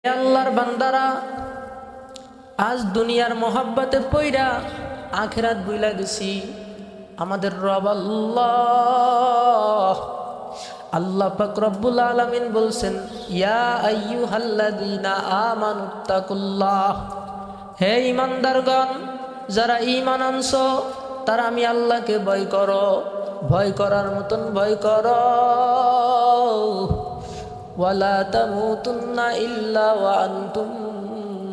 আল্লাহর বান্দারা, আজ দুনিয়ার মোহাব্বতে পইরা আখিরাত ভুইলা গেছি। আমাদের রব আল্লাহ, আল্লাহ পাক রব্বুল আলামিন বলছেন, ইয়া আইয়ুহাল্লাযীনা আমানুত্তাকুল্লাহ, হে ঈমানদারগণ, যারা ঈমান আনছো তারা আমি আল্লাহকে ভয় করো, ভয় করার মতন ভয় করো। ওয়ালা তামুতুন্না ইল্লা ওয়া আনতুম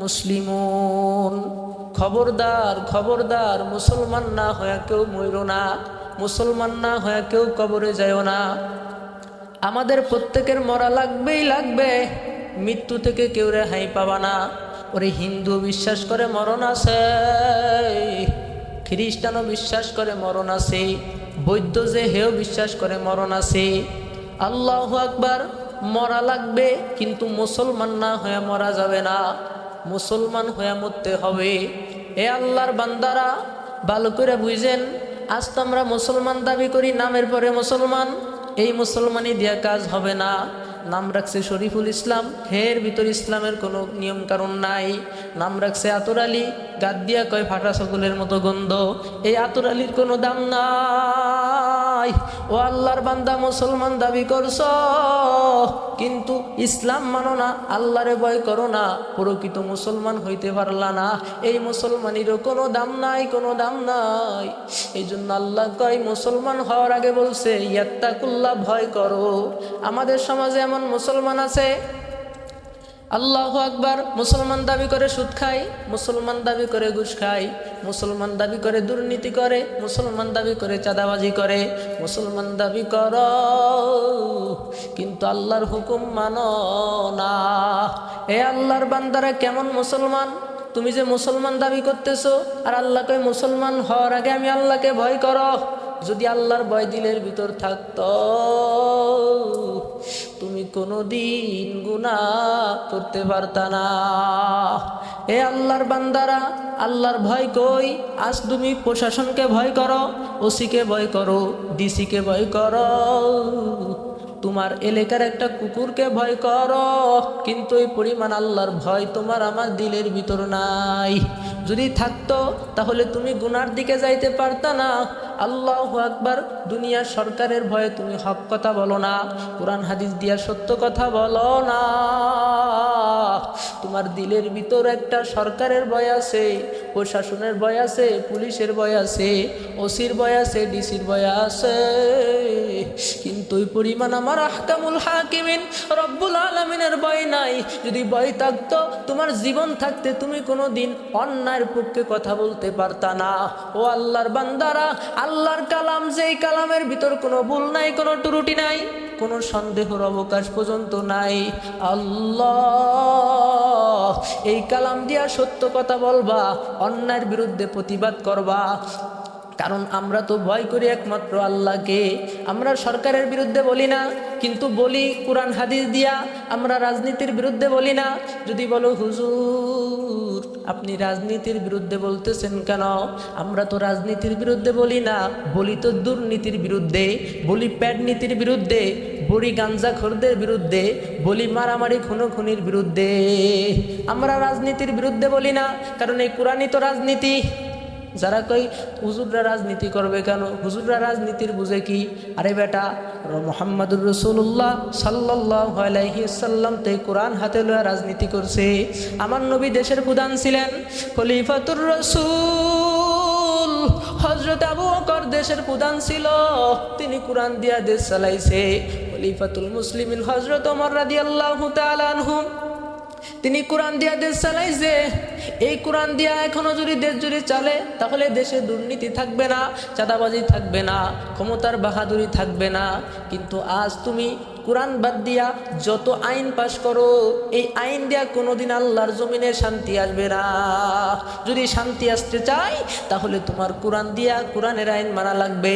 মুসলিমুন, খবরদার খবরদার, মুসলমান না হয়ে কেউ মইরো না, মুসলমান না হয়ে কেউ কবরে যায়ও না। আমাদের প্রত্যেকের মরা লাগবেই লাগবে, মৃত্যু থেকে কেউ রেহাই পাবা না। ওরে হিন্দু বিশ্বাস করে মরণ আছে, খ্রিস্টানও বিশ্বাস করে মরণ আছে, বৌদ্ধ যে হেও বিশ্বাস করে মরণ আছে। আল্লাহু আকবার, মরা লাগবে, কিন্তু মুসলমান না হয়ে মরা যাবে না, মুসলমান হয়ে মরতে হবে। এ আল্লাহর বান্দারা, ভালো করে বুঝেন, আজ তো আমরা মুসলমান দাবি করি, নামের পরে মুসলমান। এই মুসলমানই দিয়া কাজ হবে না। নাম রাখছে শরীফুল ইসলাম, হের ভিতর ইসলামের কোনো নিয়ম কারণ নাই। নাম রাখছে আতর আলী, গাদ দিয়া কয় ফাটা সকলের মতো গন্ধ। এই আতর আলীর কোনো দাম নাই। ও আল্লাহর বান্দা, মুসলমান দাবি করছ কিন্তু ইসলাম মানো না, আল্লাহরে ভয় করো না, প্রকৃত মুসলমান হইতে পারলা না। এই মুসলমানেরও কোনো দাম নাই, কোনো দাম নাই। এই জন্য আল্লাহ কয়, মুসলমান হওয়ার আগে বলছে ইয়াত্তাকুল্লাহ, ভয় করো। আমাদের সমাজে এমন মুসলমান আছে, আল্লাহু আকবার, মুসলমান দাবি করে সুদ খায়, মুসলমান দাবি করে ঘুষ খায়, মুসলমান দাবি করে দুর্নীতি করে, মুসলমান দাবি করে চাঁদাবাজি করে, মুসলমান দাবি কর কিন্তু আল্লাহর হুকুম মানো না। এ আল্লাহর বান্দারা, কেমন মুসলমান? তুমি যে মুসলমান দাবি করতেছো, আর আল্লাহকে মুসলমান হওয়ার আগে আমি আল্লাহকে ভয় করো। যদি আল্লাহর ভয় দিলের ভিতর থাকতো, তুমি কোনোদিন গুনাহ করতে পারতা না। এ আল্লাহর বান্দারা, আল্লাহর ভয় কই? আজ তুমি প্রশাসনকে ভয় করো, ওসিকে ভয় করো, ডিসিকে ভয় করো, তোমার এলাকার একটা কুকুরকে ভয় করো, কিন্তু এই পরিমাণ আল্লাহর ভয় তোমার আমার দিলের ভিতর নাই। যদি থাকতো তাহলে তুমি গুনার দিকে যাইতে পারতা না। আল্লাহু আকবার, দুনিয়ার সরকারের ভয়ে তুমি হক কথা বলো না, কোরআন হাদিস দিয়া সত্য কথা বলো না। তোমার দিলের ভিতর একটা সরকারের ভয় আছে, প্রশাসনের ভয় আছে, পুলিশের ভয় আছে, ওসির ভয় আছে, ডিসির ভয় আছে, কিন্তু ওই পরিমাণ আমার আহকামুল হাকিমিন রব্বুল আলামিনের ভয় নাই। যদি ভয় থাকতো, তোমার জীবন থাকতে তুমি কোনোদিন অন্যায়ের পক্ষে কথা বলতে পারতা না। ও আল্লাহর বান্দারা, আল্লাহর কালাম, যেই কালামের ভিতর কোনো ভুল নাই, কোনো ত্রুটি নাই, কোনো সন্দেহের অবকাশ পর্যন্ত নাই। আল্লাহ, এই কালাম দিয়া সত্য কথা বলবা, অন্যায়ের বিরুদ্ধে প্রতিবাদ করবা। কারণ আমরা তো ভয় করি একমাত্র আল্লাহকে। আমরা সরকারের বিরুদ্ধে বলি না, কিন্তু বলি কোরআন হাদিস দিয়া। আমরা রাজনীতির বিরুদ্ধে বলি না। যদি বলো, হুজুর আপনি রাজনীতির বিরুদ্ধে বলতেছেন কেন? আমরা তো রাজনীতির বিরুদ্ধে বলি না, বলি তো দুর্নীতির বিরুদ্ধে, বলি প্যাডনীতির বিরুদ্ধে, বলি গাঞ্জাখোরদের বিরুদ্ধে, বলি মারামারি খুনোখুনির বিরুদ্ধে। আমরা রাজনীতির বিরুদ্ধে বলি না, কারণ এই কোরআনই তো রাজনীতি। যারা কই হুজুররা রাজনীতি করবে কেন, হুজুররা রাজনীতির বুঝে কি? আরে বেটা, মুহাম্মাদুর রাসূলুল্লাহ সাল্লাল্লাহু আলাইহি সাল্লাম তে কোরআন হাতে লয়ে রাজনীতি করছে। আমার নবী দেশের প্রধান ছিলেন, খলিফাতুর রাসূল হযরত আবু বকর দেশের প্রধান ছিল, তিনি কোরআন দিয়া দেশ চালাইছে। খলিফাতুল মুসলিমিন হযরত ওমর রাদিয়াল্লাহু তাআলা আনহু, তিনি কোরআন দিয়া দেশ চালাইছে। এই কোরআন দিয়া এখনো যদি দেশ জুড়ে চলে, তাহলে দেশে দুর্নীতি থাকবে না, চাঁদাবাজি থাকবে না, ক্ষমতার বাহাদুরি থাকবে না। কিন্তু আজ তুমি কোরআন বাদ দিয়া যত আইন পাশ করো, এই আইন দিয়া কোনোদিন আল্লাহর জমিনে শান্তি আসবে না। যদি শান্তি আসতে চাই, তাহলে তোমার কোরআন দিয়া কোরআনের আইন মানা লাগবে।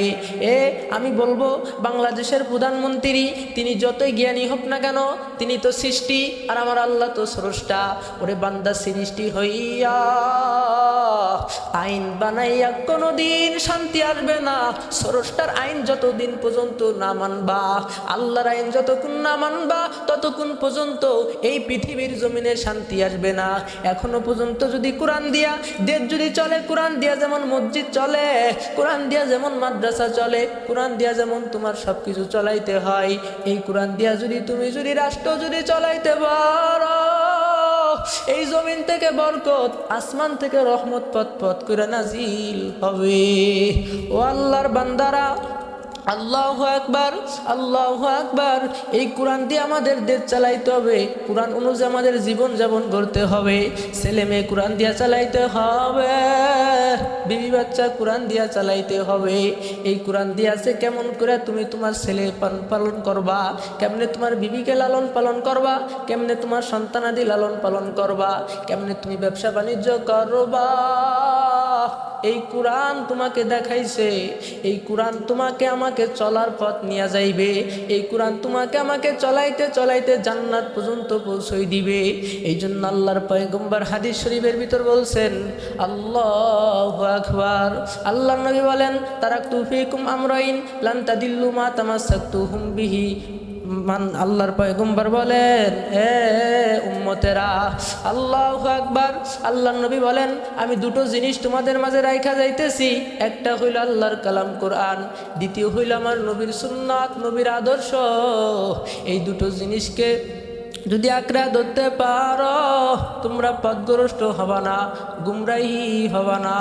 আমি বলবো, বাংলাদেশের প্রধানমন্ত্রী তিনি যতই জ্ঞানী হোক না কেন, তিনি তো সৃষ্টি, আর আমার আল্লাহ তো স্রষ্টা। ওরে বান্দা, সৃষ্টি হইয়া আইন বানাইয়া কোনোদিন শান্তি আসবে না। স্রষ্টার আইন যতদিন পর্যন্ত না মানবা, আল্লাহর আইন যতক্ষণ না মানবা ততক্ষণ পর্যন্ত এই পৃথিবীর জমিনে শান্তি আসবে না। এখনো পর্যন্ত যদি কোরআন দিয়া দেশ যদি চলে, কোরআন দিয়া যেমন মসজিদ চলে, কোরআন দিয়া যেমন মাদ্রাসা চলে, কোরআন দিয়া যেমন তোমার সবকিছু চলাইতে হয়, এই কোরআন দিয়া যদি তুমি যদি রাষ্ট্র যদি চলাইতে পারো, এই জমিন থেকে বরকত, আসমান থেকে রহমত পথ পথ করে নাজিল হবে। ও আল্লাহর বান্দারা, আল্লাহু আকবার, আল্লাহু আকবার। এই কোরআন দিয়ে আমাদের দেশ চালাইতে হবে, কোরআন অনুযায়ী আমাদের জীবন যাপন করতে হবে, ছেলে মেয়ে কোরআন দিয়া চালাইতে হবে, বিবি বাচ্চা কোরআন দিয়া চালাইতে হবে। এই কোরআন দিয়ে আছে কেমন করে তুমি তোমার ছেলে পালন করবা, কেমনে তোমার বিবিকে লালন পালন করবা, কেমনে তোমার সন্তানাদি লালন পালন করবা, কেমনে তুমি ব্যবসা বাণিজ্য করবা, এই কোরআন তোমাকে দেখাইছে। এই কোরআন তোমাকে আমাকে চলার পথ নিয়ে যাইবে, এই কোরআন তোমাকে আমাকে চলাইতে চলাইতে জান্নাত পর্যন্ত পৌঁছই দিবে। এই জন্য আল্লাহর পয়গম্বর হাদিস শরীফের ভিতর বলছেন, আল্লাহু আকবার। আল্লাহর নবী বলেন, তারাকতু ফীকুম আমরাইন লান তাদিল্লু মা তামাসসাকতুহুম বিহি। আল্লাহর পয়গম্বর বলেন, হে উম্মতেরা, আল্লাহু আকবার। আল্লাহর নবী বলেন, আমি দুটো জিনিস তোমাদের মাঝে রাইখা যাইতেছি, একটা হইল আল্লাহর কালাম কোরআন, দ্বিতীয় হইল আমার নবীর সুন্নাত, নবীর আদর্শ। এই দুটো জিনিসকে যদি আঁকড়া ধরতে পারো, তোমরা পথভ্রষ্ট হবা না, গুমরাহি হবা না।